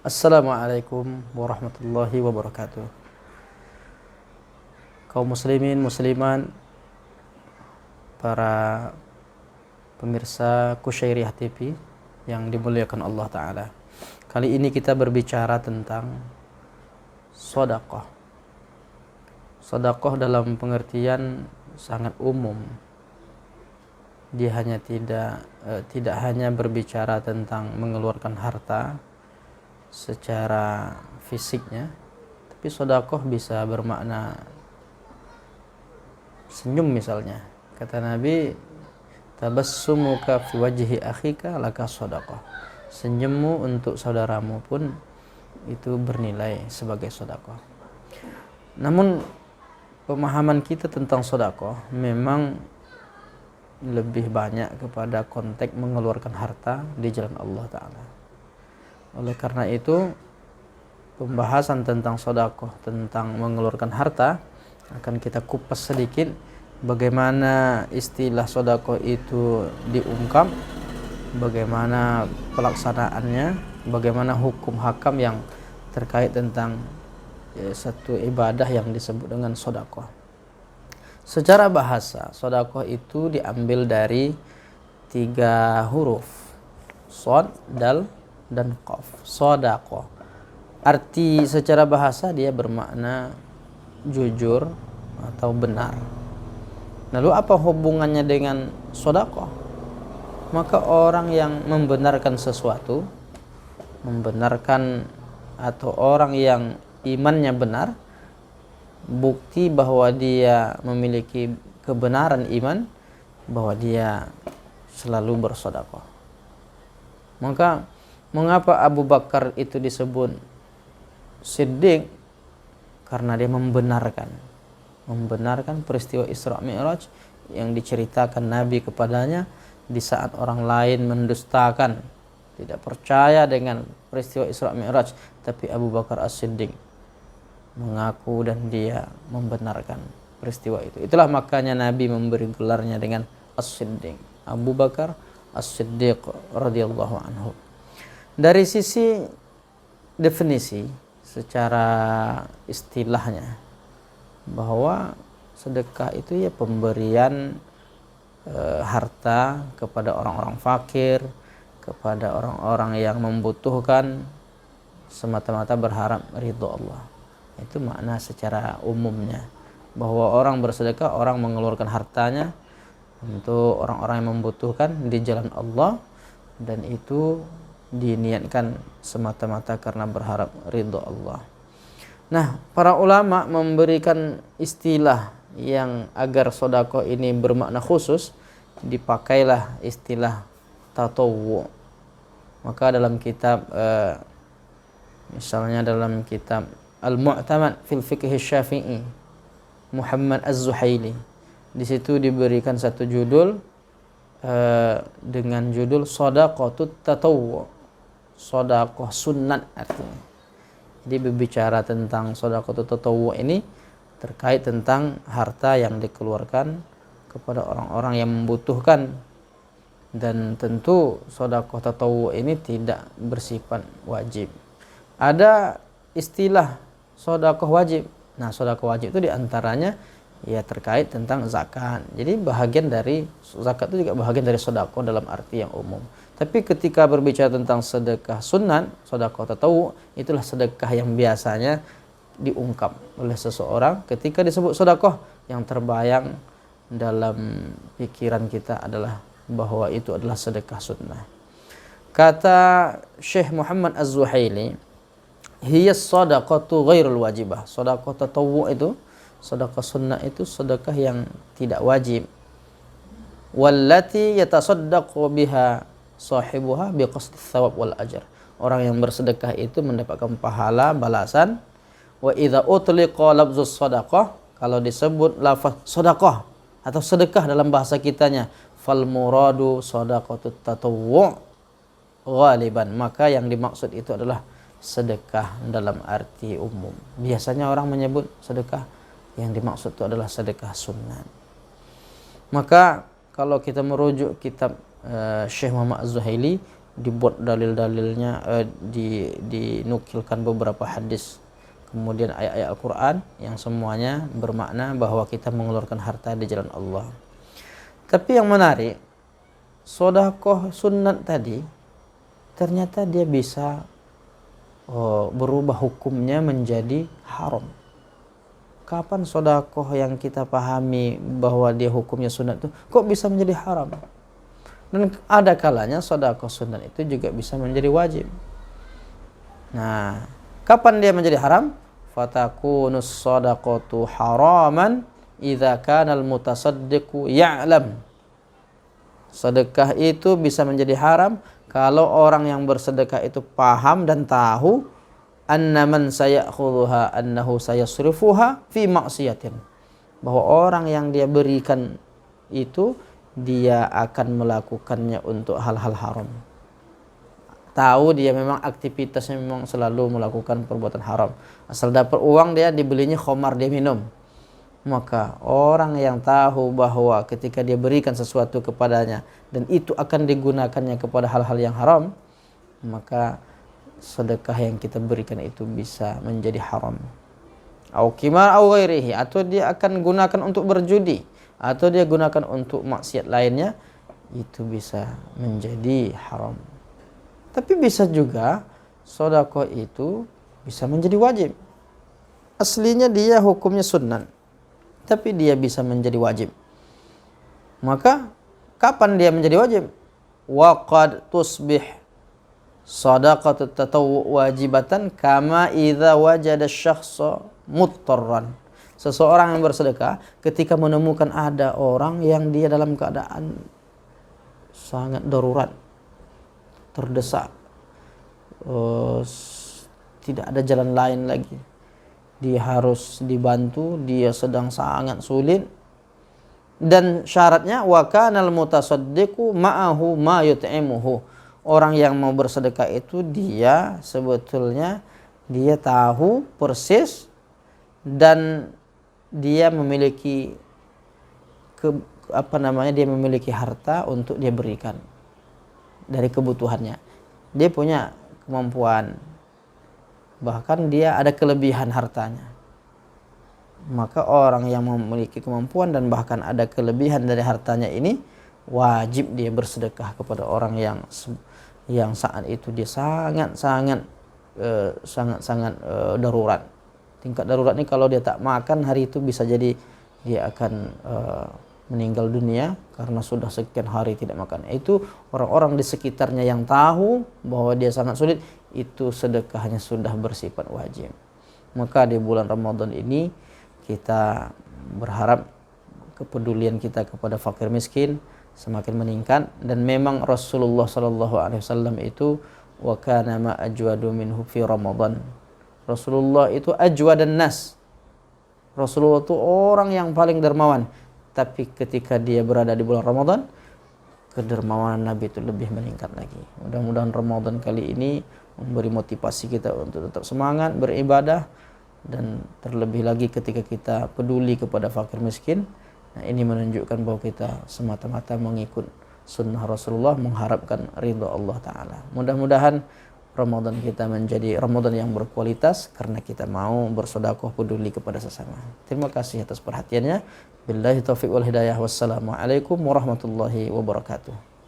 Assalamualaikum warahmatullahi wabarakatuh. Kaum muslimin, musliman, para pemirsa Kusyairiyah TV yang dimuliakan Allah Ta'ala. Kali ini kita berbicara tentang sedekah. Sedekah dalam pengertian sangat umum. Dia hanya tidak hanya berbicara tentang mengeluarkan harta secara fisiknya, tapi sedekah bisa bermakna senyum misalnya. Kata Nabi, tabassumuka fi wajhi akhika laka sedekah. Senyummu untuk saudaramu pun itu bernilai sebagai sedekah. Namun pemahaman kita tentang sedekah memang lebih banyak kepada konteks mengeluarkan harta di jalan Allah Ta'ala. Oleh karena itu, pembahasan tentang sedekah, tentang mengeluarkan harta, akan kita kupas sedikit bagaimana istilah sedekah itu diungkap, bagaimana pelaksanaannya, bagaimana hukum hakam yang terkait tentang satu ibadah yang disebut dengan sedekah. Secara bahasa, sedekah itu diambil dari 3 huruf, shad, dal, dan qaf. Sedekah. Arti secara bahasa dia bermakna jujur atau benar. Lalu apa hubungannya dengan sedekah? Maka orang yang membenarkan sesuatu, membenarkan atau orang yang imannya benar, bukti bahwa dia memiliki kebenaran iman, bahwa dia selalu bersedekah. Maka mengapa Abu Bakar itu disebut Siddiq? Karena dia membenarkan peristiwa Isra Mi'raj yang diceritakan Nabi kepadanya di saat orang lain mendustakan, tidak percaya dengan peristiwa Isra Mi'raj, tapi Abu Bakar As-Siddiq mengaku dan dia membenarkan peristiwa itu. Itulah makanya Nabi memberi gelarnya dengan As-Siddiq, Abu Bakar As-Siddiq radhiyallahu anhu. Dari sisi definisi secara istilahnya, bahwa sedekah itu ya pemberian harta kepada orang-orang fakir, kepada orang-orang yang membutuhkan semata-mata berharap ridho Allah. Itu makna secara umumnya, bahwa orang bersedekah, orang mengeluarkan hartanya untuk orang-orang yang membutuhkan di jalan Allah, dan itu diniatkan semata-mata karena berharap ridho Allah. Nah, para ulama memberikan istilah yang agar sedekah ini bermakna khusus, dipakailah istilah tatawwu. Maka dalam kitab misalnya dalam kitab Al-Mu'tamad fil Fiqh Syafi'i, Muhammad Az-Zuhaili, di situ diberikan satu judul dengan judul Shadaqatut Tatawwu, sedekah sunat artinya. Jadi berbicara tentang sedekah tatawwu ini terkait tentang harta yang dikeluarkan kepada orang-orang yang membutuhkan, dan tentu sedekah tatawwu ini tidak bersifat wajib. Ada istilah sedekah wajib. Nah, sedekah wajib itu diantaranya ya terkait tentang zakat. Jadi bahagian dari zakat itu juga bahagian dari sedekah dalam arti yang umum. Tapi ketika berbicara tentang sedekah sunat, sedekah tatawwu, itulah sedekah yang biasanya diungkap oleh seseorang. Ketika disebut sedekah, yang terbayang dalam pikiran kita adalah bahwa itu adalah sedekah sunnah. Kata Syekh Muhammad Az-Zuhaili, hiya sadaqatu ghairul wajibah. Sedekah tatawwu itu, sedekah sunnah itu sedekah yang tidak wajib. Wallati yatasaddaqu biha sahibuha biqasdi thawab wal ajr. Orang yang bersedekah itu mendapatkan pahala, balasan. Wa idza utliqa lafzus sadaqah, kalau disebut lafaz sedekah atau sedekah dalam bahasa kitanya, fal muradu sadaqatut tatawwu ghaliban, maka yang dimaksud itu adalah sedekah dalam arti umum. Biasanya orang menyebut sedekah, yang dimaksud itu adalah sedekah sunat. Maka kalau kita merujuk kitab Syekh Muhammad Az-Zuhaili, dibuat dalil-dalilnya, dinukilkan beberapa hadis, kemudian ayat-ayat Al-Quran yang semuanya bermakna bahwa kita mengeluarkan harta di jalan Allah. Tapi yang menarik, sedekah sunat tadi ternyata dia bisa berubah hukumnya menjadi haram. Kapan sedekah yang kita pahami bahwa dia hukumnya sunat itu kok bisa menjadi haram? Dan ada kalanya sedekah sunat itu juga bisa menjadi wajib. Nah, kapan dia menjadi haram? Fatakunus shadaqatu haraman idza kana al-mutasaddiqu ya'lam. Sedekah itu bisa menjadi haram kalau orang yang bersedekah itu paham dan tahu anna man sayakhudhuha annahu sayasrifuha fi maksiatin. Bahwa orang yang dia berikan itu dia akan melakukannya untuk hal-hal haram. Tahu dia memang aktivitasnya memang selalu melakukan perbuatan haram. Asal dapat uang dia dibelinya khamar, dia minum. Maka orang yang tahu bahwa ketika dia berikan sesuatu kepadanya dan itu akan digunakannya kepada hal-hal yang haram, maka sedekah yang kita berikan itu bisa menjadi haram. Au qimar au ghairihi, atau dia akan gunakan untuk berjudi, atau dia gunakan untuk maksiat lainnya, itu bisa menjadi haram. Tapi bisa juga sedekah itu bisa menjadi wajib. Aslinya dia hukumnya sunnah, tapi dia bisa menjadi wajib. Maka kapan dia menjadi wajib? Wa qad tusbih shadaqatut tatawwu wajibatan kama idza wajada asy-syakhsa muttarran. Seseorang yang bersedekah ketika menemukan ada orang yang dia dalam keadaan sangat darurat, terdesak, tidak ada jalan lain lagi, dia harus dibantu, dia sedang sangat sulit, dan syaratnya wa kanal mutasaddiqu ma'ahu ma yut'imuhu. Orang yang mau bersedekah itu dia sebetulnya dia tahu persis dan dia memiliki dia memiliki harta untuk dia berikan dari kebutuhannya. Dia punya kemampuan, bahkan dia ada kelebihan hartanya. Maka orang yang memiliki kemampuan dan bahkan ada kelebihan dari hartanya ini wajib dia bersedekah kepada orang yang saat itu dia sangat darurat. Tingkat darurat ini kalau dia tak makan hari itu bisa jadi dia akan meninggal dunia karena sudah sekian hari tidak makan. Itu orang-orang di sekitarnya yang tahu bahwa dia sangat sulit, itu sedekahnya sudah bersifat wajib. Maka di bulan Ramadan ini kita berharap kepedulian kita kepada fakir miskin semakin meningkat, dan memang Rasulullah SAW itu wa kana ma ajwadu minhu fi Ramadan. Rasulullah itu ajwadan nas. Rasulullah itu orang yang paling dermawan, tapi ketika dia berada di bulan Ramadan, kedermawanan Nabi itu lebih meningkat lagi. Mudah-mudahan Ramadan kali ini memberi motivasi kita untuk tetap semangat beribadah, dan terlebih lagi ketika kita peduli kepada fakir miskin. Nah, ini menunjukkan bahwa kita semata-mata mengikut sunnah Rasulullah, mengharapkan ridha Allah Ta'ala. Mudah-mudahan Ramadan kita menjadi Ramadan yang berkualitas karena kita mau bersedekah peduli kepada sesama. Terima kasih atas perhatiannya. Billahi taufiq wal hidayah. Wassalamualaikum warahmatullahi wabarakatuh.